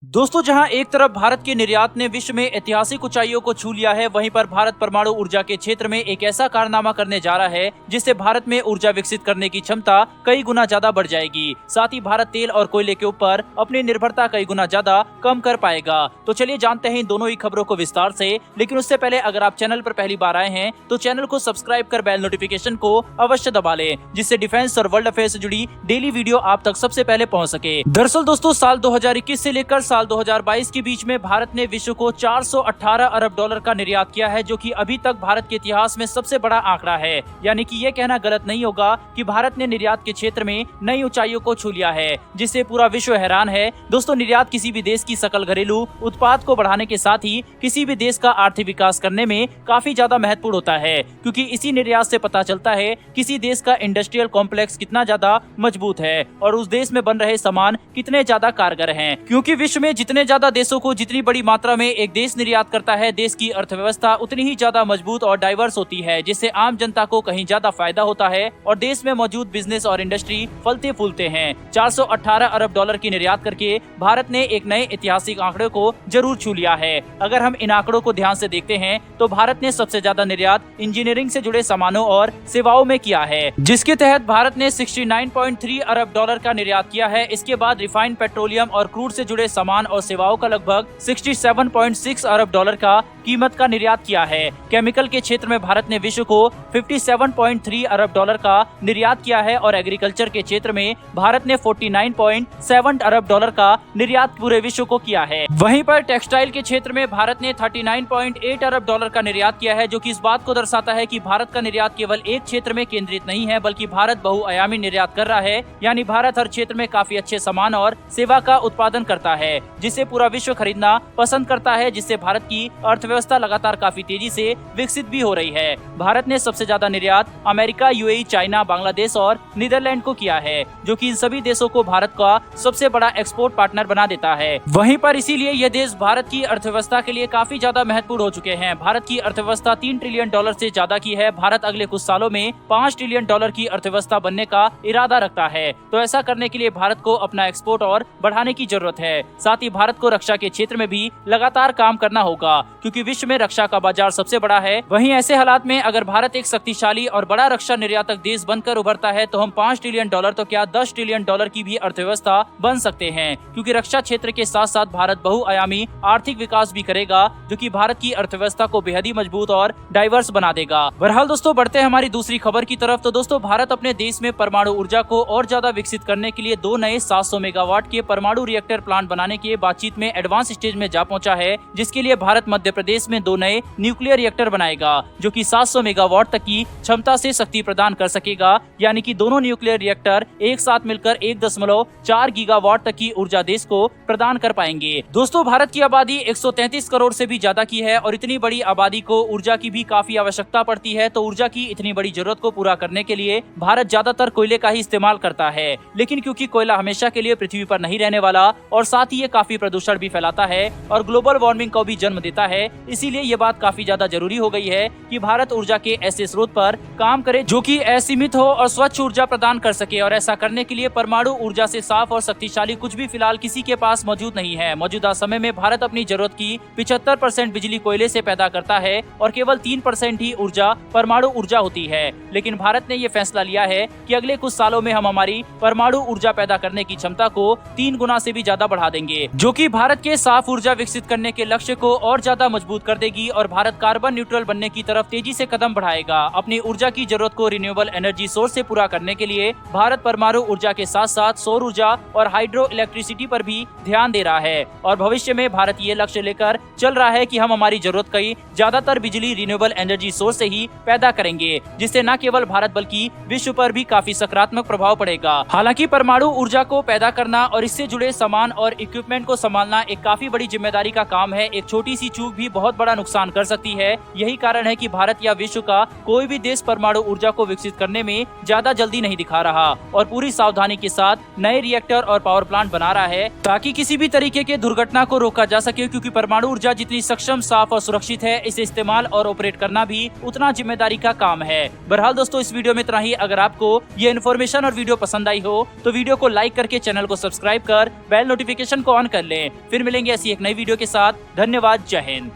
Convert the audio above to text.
दोस्तों, जहां एक तरफ भारत के निर्यात ने विश्व में ऐतिहासिक ऊंचाइयों को छू लिया है, वहीं पर भारत परमाणु ऊर्जा के क्षेत्र में एक ऐसा कारनामा करने जा रहा है जिससे भारत में ऊर्जा विकसित करने की क्षमता कई गुना ज्यादा बढ़ जाएगी। साथ ही भारत तेल और कोयले के ऊपर अपनी निर्भरता कई गुना ज्यादा कम कर पाएगा। तो चलिए जानते हैं इन दोनों ही खबरों को विस्तार से। लेकिन उससे पहले अगर आप चैनल पर पहली बार आए हैं तो चैनल को सब्सक्राइब कर बेल नोटिफिकेशन को अवश्य दबा लें, जिससे डिफेंस और वर्ल्ड अफेयर से जुड़ी डेली वीडियो आप तक सबसे पहले पहुँच सके। दरअसल दोस्तों, साल 2021 से लेकर साल 2022 के बीच में भारत ने विश्व को 418 अरब डॉलर का निर्यात किया है, जो कि अभी तक भारत के इतिहास में सबसे बड़ा आंकड़ा है। यानी कि ये कहना गलत नहीं होगा कि भारत ने निर्यात के क्षेत्र में नई ऊंचाइयों को छू लिया है, जिससे पूरा विश्व हैरान है। दोस्तों, निर्यात किसी भी देश की सकल घरेलू उत्पाद को बढ़ाने के साथ ही किसी भी देश का आर्थिक विकास करने में काफी ज्यादा महत्वपूर्ण होता है, क्योंकि इसी निर्यात से पता चलता है किसी देश का इंडस्ट्रियल कॉम्प्लेक्स कितना ज्यादा मजबूत है और उस देश में बन रहे सामान कितने ज्यादा कारगर हैं। क्योंकि विश्व में जितने ज्यादा देशों को जितनी बड़ी मात्रा में एक देश निर्यात करता है, देश की अर्थव्यवस्था उतनी ही ज्यादा मजबूत और डाइवर्स होती है, जिससे आम जनता को कहीं ज्यादा फायदा होता है और देश में मौजूद बिजनेस और इंडस्ट्री फलते फूलते हैं। 418 अरब डॉलर की निर्यात करके भारत ने एक नए ऐतिहासिक आंकड़े को जरूर छू लिया है। अगर हम इन आंकड़ों को ध्यान से देखते हैं तो भारत ने सबसे ज्यादा निर्यात इंजीनियरिंग से जुड़े सामानों और सेवाओं में किया है, जिसके तहत भारत ने 69.3 अरब डॉलर का निर्यात किया है। इसके बाद रिफाइंड पेट्रोलियम और क्रूड से जुड़े सामान और सेवाओं का लगभग 67.6 अरब डॉलर का कीमत का निर्यात किया है। केमिकल के क्षेत्र में भारत ने विश्व को 57.3 अरब डॉलर का निर्यात किया है और एग्रीकल्चर के क्षेत्र में भारत ने 49.7 अरब डॉलर का निर्यात पूरे विश्व को किया है। वहीं पर टेक्सटाइल के क्षेत्र में भारत ने 39.8 अरब डॉलर का निर्यात किया है, जो कि इस बात को दर्शाता है कि भारत का निर्यात केवल एक क्षेत्र में केंद्रित नहीं है, बल्कि भारत बहुआयामी निर्यात कर रहा है। यानी भारत हर क्षेत्र में काफी अच्छे सामान और सेवा का उत्पादन करता है, जिसे पूरा विश्व खरीदना पसंद करता है, जिससे भारत की अर्थव्यवस्था लगातार काफी तेजी से विकसित भी हो रही है। भारत ने सबसे ज्यादा निर्यात अमेरिका, यूएई, चाइना, बांग्लादेश और नीदरलैंड को किया है, जो कि इन सभी देशों को भारत का सबसे बड़ा एक्सपोर्ट पार्टनर बना देता है। वहीं पर इसीलिए ये देश भारत की अर्थव्यवस्था के लिए काफी ज्यादा महत्वपूर्ण हो चुके हैं। भारत की अर्थव्यवस्था 3 ट्रिलियन डॉलर से ज्यादा की है। भारत अगले कुछ सालों में 5 ट्रिलियन डॉलर की अर्थव्यवस्था बनने का इरादा रखता है। तो ऐसा करने के लिए भारत को अपना एक्सपोर्ट और बढ़ाने की जरूरत है। साथ ही भारत को रक्षा के क्षेत्र में भी लगातार काम करना होगा, क्योंकि विश्व में रक्षा का बाजार सबसे बड़ा है। वहीं ऐसे हालात में अगर भारत एक शक्तिशाली और बड़ा रक्षा निर्यातक देश बनकर उभरता है तो हम 5 ट्रिलियन डॉलर तो क्या 10 ट्रिलियन डॉलर की भी अर्थव्यवस्था बन सकते हैं, क्योंकि रक्षा क्षेत्र के साथ साथ भारत बहुआयामी आर्थिक विकास भी करेगा, जो कि भारत की अर्थव्यवस्था को बेहद ही मजबूत और डाइवर्स बना देगा। बहरहाल दोस्तों, बढ़ते हैं हमारी दूसरी खबर की तरफ। तो दोस्तों, भारत अपने देश में परमाणु ऊर्जा को और ज्यादा विकसित करने के लिए 2 नए 700 मेगावाट के परमाणु रिएक्टर प्लांट बनाने के बातचीत में एडवांस स्टेज में जा पहुंचा है, जिसके लिए भारत मध्य प्रदेश में 2 नए न्यूक्लियर रिएक्टर बनाएगा, जो कि 700 मेगावाट तक की क्षमता से शक्ति प्रदान कर सकेगा। यानी कि दोनों न्यूक्लियर रिएक्टर एक साथ मिलकर 1.4 गीगावाट तक की ऊर्जा देश को प्रदान कर पाएंगे। दोस्तों, भारत की आबादी 133 करोड़ से भी ज्यादा की है और इतनी बड़ी आबादी को ऊर्जा की भी काफी आवश्यकता पड़ती है। तो ऊर्जा की इतनी बड़ी जरूरत को पूरा करने के लिए भारत ज्यादातर कोयले का ही इस्तेमाल करता है। लेकिन क्योंकि कोयला हमेशा के लिए पृथ्वी पर नहीं रहने वाला और साथ ही ये काफी प्रदूषण भी फैलाता है और ग्लोबल वार्मिंग को भी जन्म देता है, इसीलिए ये बात काफी ज्यादा जरूरी हो गई है कि भारत ऊर्जा के ऐसे स्रोत पर काम करे जो कि असीमित हो और स्वच्छ ऊर्जा प्रदान कर सके। और ऐसा करने के लिए परमाणु ऊर्जा से साफ और शक्तिशाली कुछ भी फिलहाल किसी के पास मौजूद नहीं है। मौजूदा समय में भारत अपनी जरूरत की 75% बिजली कोयले से पैदा करता है और केवल 3% ही ऊर्जा परमाणु ऊर्जा होती है। लेकिन भारत ने ये फैसला लिया है कि अगले कुछ सालों में हम हमारी परमाणु ऊर्जा पैदा करने की क्षमता को 3 गुना से भी ज्यादा बढ़ा देंगे, जो कि भारत के साफ ऊर्जा विकसित करने के लक्ष्य को और ज्यादा मजबूत कर देगी और भारत कार्बन न्यूट्रल बनने की तरफ तेजी से कदम बढ़ाएगा। अपनी ऊर्जा की जरूरत को रिन्यूएबल एनर्जी सोर्स से पूरा करने के लिए भारत परमाणु ऊर्जा के साथ साथ सौर ऊर्जा और हाइड्रो इलेक्ट्रिसिटी पर भी ध्यान दे रहा है और भविष्य में भारत ये लक्ष्य लेकर चल रहा है कि हम हमारी जरूरत की ज्यादातर बिजली रिन्यूएबल एनर्जी सोर्स से ही पैदा करेंगे, जिससे न केवल भारत बल्कि विश्व पर भी काफी सकारात्मक प्रभाव पड़ेगा। हालांकि परमाणु ऊर्जा को पैदा करना और इससे जुड़े सामान और इक्विपमेंट को संभालना एक काफी बड़ी जिम्मेदारी का काम है। एक छोटी सी चूक भी बहुत बड़ा नुकसान कर सकती है। यही कारण है कि भारत या विश्व का कोई भी देश परमाणु ऊर्जा को विकसित करने में ज्यादा जल्दी नहीं दिखा रहा और पूरी सावधानी के साथ नए रिएक्टर और पावर प्लांट बना रहा है ताकि किसी भी तरीके के दुर्घटना को रोका जा सके, क्योंकि परमाणु ऊर्जा जितनी सक्षम, साफ और सुरक्षित है, इसे इस्तेमाल और ऑपरेट करना भी उतना जिम्मेदारी का काम है। बहरहाल दोस्तों, इस वीडियो में इतना ही। अगर आपको ये इन्फॉर्मेशन और वीडियो पसंद आई हो तो वीडियो को लाइक करके चैनल को सब्सक्राइब कर बेल नोटिफिकेशन को ऑन कर लें। फिर मिलेंगे ऐसी एक नई वीडियो के साथ। धन्यवाद। जय हिंद।